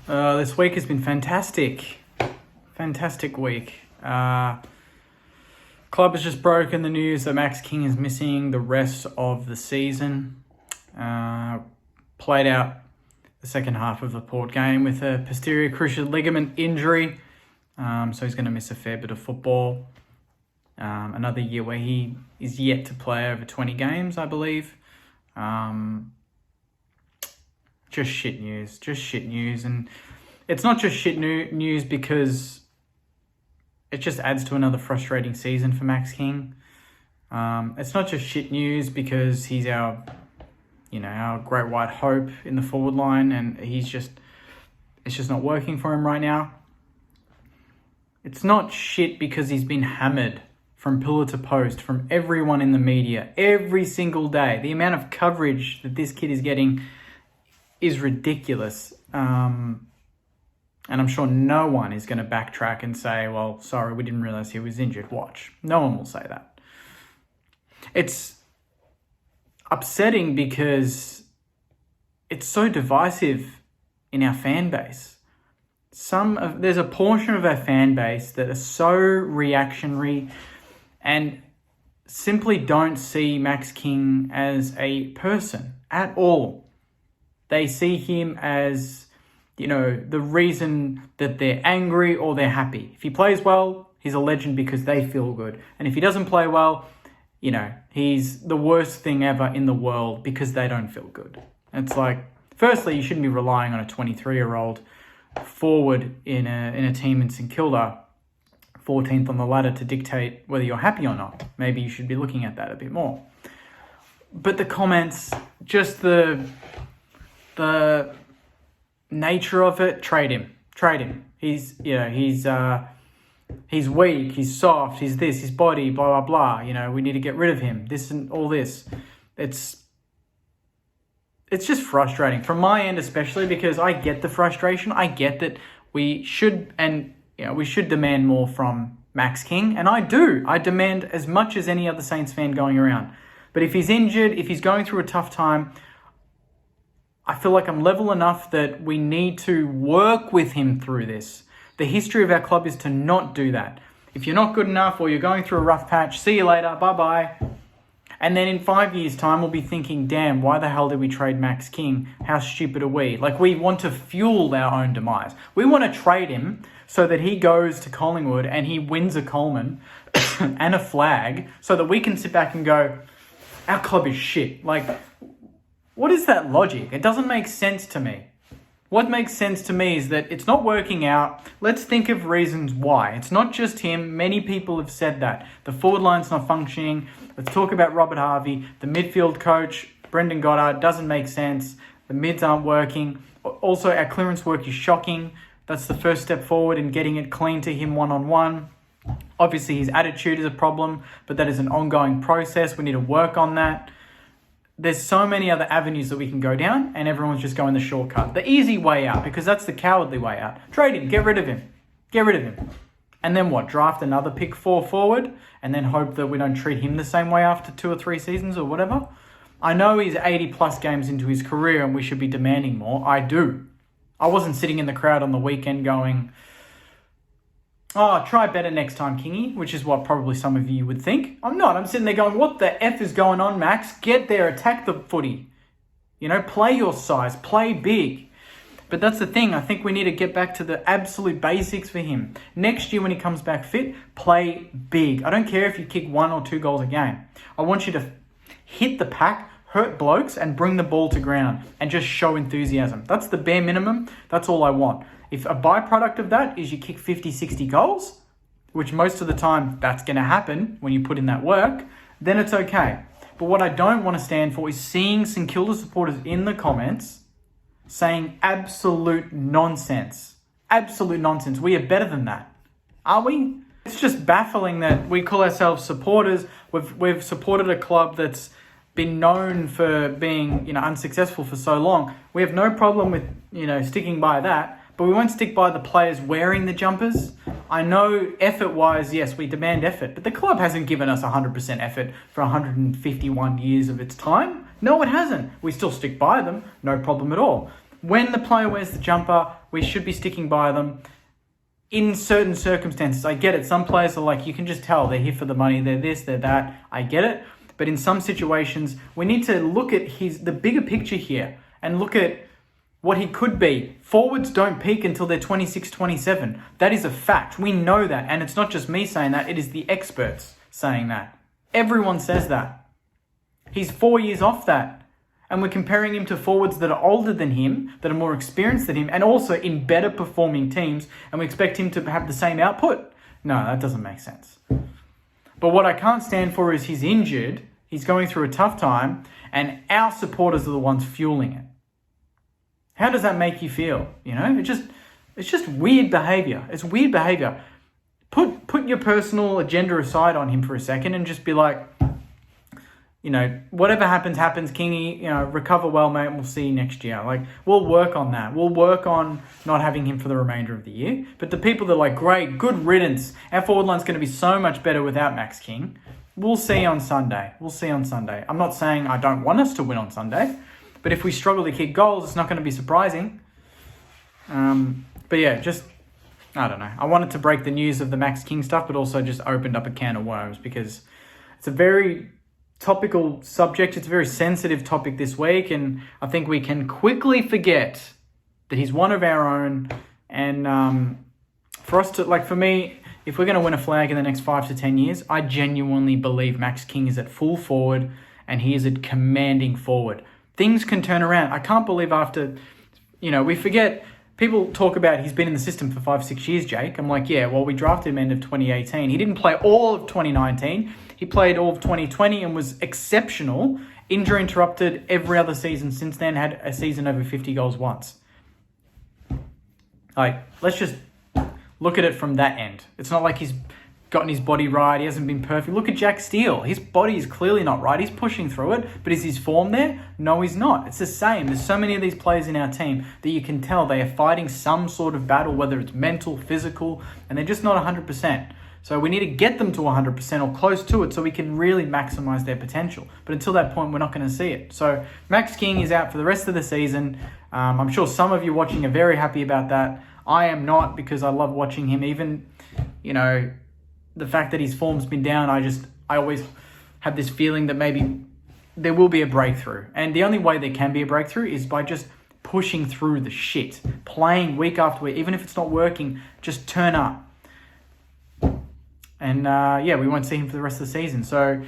This week has been fantastic. Fantastic week. Club has just broken the news that Max King is missing the rest of the season. Played out the second half of the Port game with a posterior cruciate ligament injury. So he's going to miss a fair bit of football. Another year where he is yet to play over 20 games, I believe. Just shit news. And it's not just shit news because it just adds to another frustrating season for Max King. It's not just shit news because he's our great white hope in the forward line, and it's just not working for him right now. It's not shit because he's been hammered from pillar to post from everyone in the media every single day. The amount of coverage that this kid is getting is ridiculous. And I'm sure no one is going to backtrack and say, well, sorry, we didn't realize he was injured. Watch. No one will say that. It's upsetting because it's so divisive in our fan base. There's a portion of our fan base that are so reactionary and simply don't see Max King as a person at all. They see him as, the reason that they're angry or they're happy. If he plays well, he's a legend because they feel good. And if he doesn't play well, he's the worst thing ever in the world because they don't feel good. It's like, firstly, you shouldn't be relying on a 23-year-old forward in a team in St Kilda, 14th on the ladder, to dictate whether you're happy or not. Maybe you should be looking at that a bit more. But the comments, just the nature of it, trade him. He's weak, he's soft, he's this, his body, blah, blah, blah. We need to get rid of him. This and all this. It's just frustrating from my end, especially because I get the frustration. I get that we should demand more from Max King, and I do. I demand as much as any other Saints fan going around. But if he's injured, if he's going through a tough time, I feel like I'm level enough that we need to work with him through this. The history of our club is to not do that. If you're not good enough or you're going through a rough patch, see you later, bye-bye. And then in 5 years' time, we'll be thinking, damn, why the hell did we trade Max King? How stupid are we? Like, we want to fuel our own demise. We want to trade him so that he goes to Collingwood and he wins a Coleman and a flag so that we can sit back and go, our club is shit. Like, what is that logic? It doesn't make sense to me. What makes sense to me is that it's not working out. Let's think of reasons why. It's not just him. Many people have said that. The forward line's not functioning. Let's talk about Robert Harvey. The midfield coach, Brendan Goddard, doesn't make sense. The mids aren't working. Also, our clearance work is shocking. That's the first step forward in getting it clean to him one-on-one. Obviously, his attitude is a problem, but that is an ongoing process. We need to work on that. There's so many other avenues that we can go down, and everyone's just going the shortcut. The easy way out, because that's the cowardly way out. Trade him. Get rid of him. And then what? Draft another pick 4 forward, and then hope that we don't treat him the same way after 2 or 3 seasons or whatever? I know he's 80-plus games into his career, and we should be demanding more. I do. I wasn't sitting in the crowd on the weekend going, oh, try better next time, Kingy, which is what probably some of you would think. I'm not. I'm sitting there going, what the F is going on, Max? Get there, attack the footy. Play your size, play big. But that's the thing. I think we need to get back to the absolute basics for him. Next year when he comes back fit, play big. I don't care if you kick 1 or 2 goals a game. I want you to hit the pack, hurt blokes, and bring the ball to ground and just show enthusiasm. That's the bare minimum. That's all I want. If a byproduct of that is you kick 50, 60 goals, which most of the time that's going to happen when you put in that work, then it's okay. But what I don't want to stand for is seeing St Kilda supporters in the comments saying absolute nonsense. Absolute nonsense. We are better than that. Are we? It's just baffling that we call ourselves supporters. We've supported a club that's been known for being, unsuccessful for so long. We have no problem with, sticking by that. But we won't stick by the players wearing the jumpers. I know effort-wise, yes, we demand effort, but the club hasn't given us 100% effort for 151 years of its time. No, it hasn't. We still stick by them, no problem at all. when the player wears the jumper, we should be sticking by them. In certain circumstances, I get it. Some players are like, you can just tell they're here for the money. They're this, they're that. I get it. But in some situations, we need to look at the bigger picture here and look at what he could be. Forwards don't peak until they're 26, 27. That is a fact. We know that. And it's not just me saying that. It is the experts saying that. Everyone says that. He's 4 years off that. And we're comparing him to forwards that are older than him, that are more experienced than him, and also in better performing teams, and we expect him to have the same output. No, that doesn't make sense. But what I can't stand for is he's injured, he's going through a tough time, and our supporters are the ones fueling it. How does that make you feel? You know, it's just weird behavior. It's weird behavior. Put your personal agenda aside on him for a second and just be like, you know, whatever happens, Kingy, you know, recover well, mate, and we'll see you next year. Like, we'll work on that. We'll work on not having him for the remainder of the year. But the people that are like, great, good riddance. Our forward line's going to be so much better without Max King. We'll see on Sunday. I'm not saying I don't want us to win on Sunday. But if we struggle to kick goals, it's not going to be surprising. But yeah, just, I don't know. I wanted to break the news of the Max King stuff, but also just opened up a can of worms because it's a very topical subject. It's a very sensitive topic this week, and I think we can quickly forget that he's one of our own. And for us to, like, for me, if we're going to win a flag in the next 5 to 10 years, I genuinely believe Max King is at full forward and he is at commanding forward. Things can turn around. I can't believe after, you know, we forget, people talk about he's been in the system for 5-6 years, Jake. I'm like, yeah, well, we drafted him end of 2018. He didn't play all of 2019. He played all of 2020 and was exceptional. Injury interrupted every other season since then, had a season over 50 goals once. Like, let's just look at it from that end. It's not like he's gotten his body right. He hasn't been perfect. Look at Jack Steele. His body is clearly not right. He's pushing through it, but is his form there? No, he's not. It's the same. There's so many of these players in our team that you can tell they are fighting some sort of battle, whether it's mental, physical, and they're just not 100%. So we need to get them to 100% or close to it so we can really maximize their potential. But until that point, we're not going to see it. So Max King is out for the rest of the season. I'm sure some of you watching are very happy about that. I am not, because I love watching him. Even, you know, the fact that his form's been down, I always have this feeling that maybe there will be a breakthrough. And the only way there can be a breakthrough is by just pushing through the shit. Playing week after week. Even if it's not working, just turn up. And yeah, we won't see him for the rest of the season. So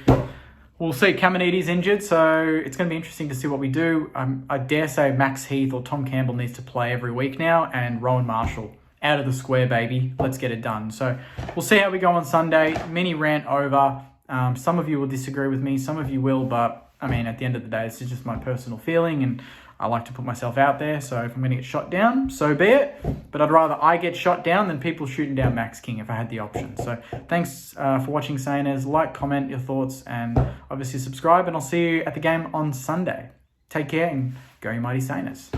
we'll see. Kamenides injured, so it's going to be interesting to see what we do. I dare say Max Heath or Tom Campbell needs to play every week now, and Rowan Marshall out of the square, baby. Let's get it done. So we'll see how we go on Sunday. Mini rant over. Some of you will disagree with me, some of you will, but I mean, at the end of the day, this is just my personal feeling, and I like to put myself out there. So if I'm going to get shot down, so be it. But I'd rather I get shot down than people shooting down Max King if I had the option. So thanks for watching, Saners. Like, comment your thoughts, and obviously subscribe. And I'll see you at the game on Sunday. Take care and go you mighty Saners.